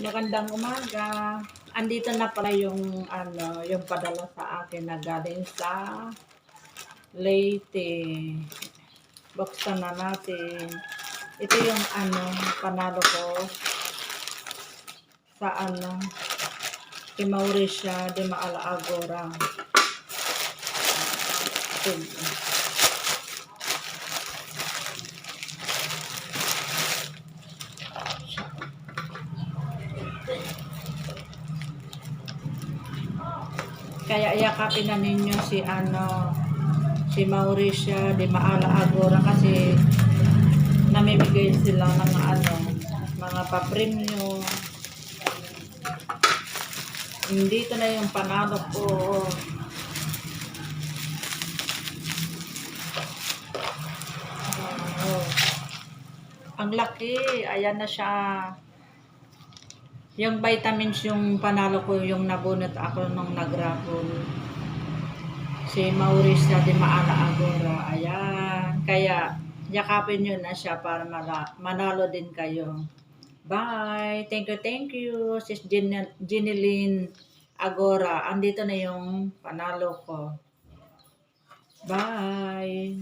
Magandang umaga. Andito na pala yung yung padala sa akin na galing sa Leyte. Buksan na natin. Ito yung panalo ko sa kay Mauricia de Maalaagora. Ito. Kaya yakapin na ninyo si Mauricia de Maalaagora kasi namimigay sila ng mga papremyo. Dito na yung panalo ko. Ang laki. Ayan na siya. Yung vitamins yung panalo ko, yung nabunot ako nung nag-raffle. Si Mauricia de Maalaagora. Ayan. Kaya yakapin nyo na siya para manalo din kayo. Bye! Thank you, Sis Jeneline Agora. Andito na yung panalo ko. Bye!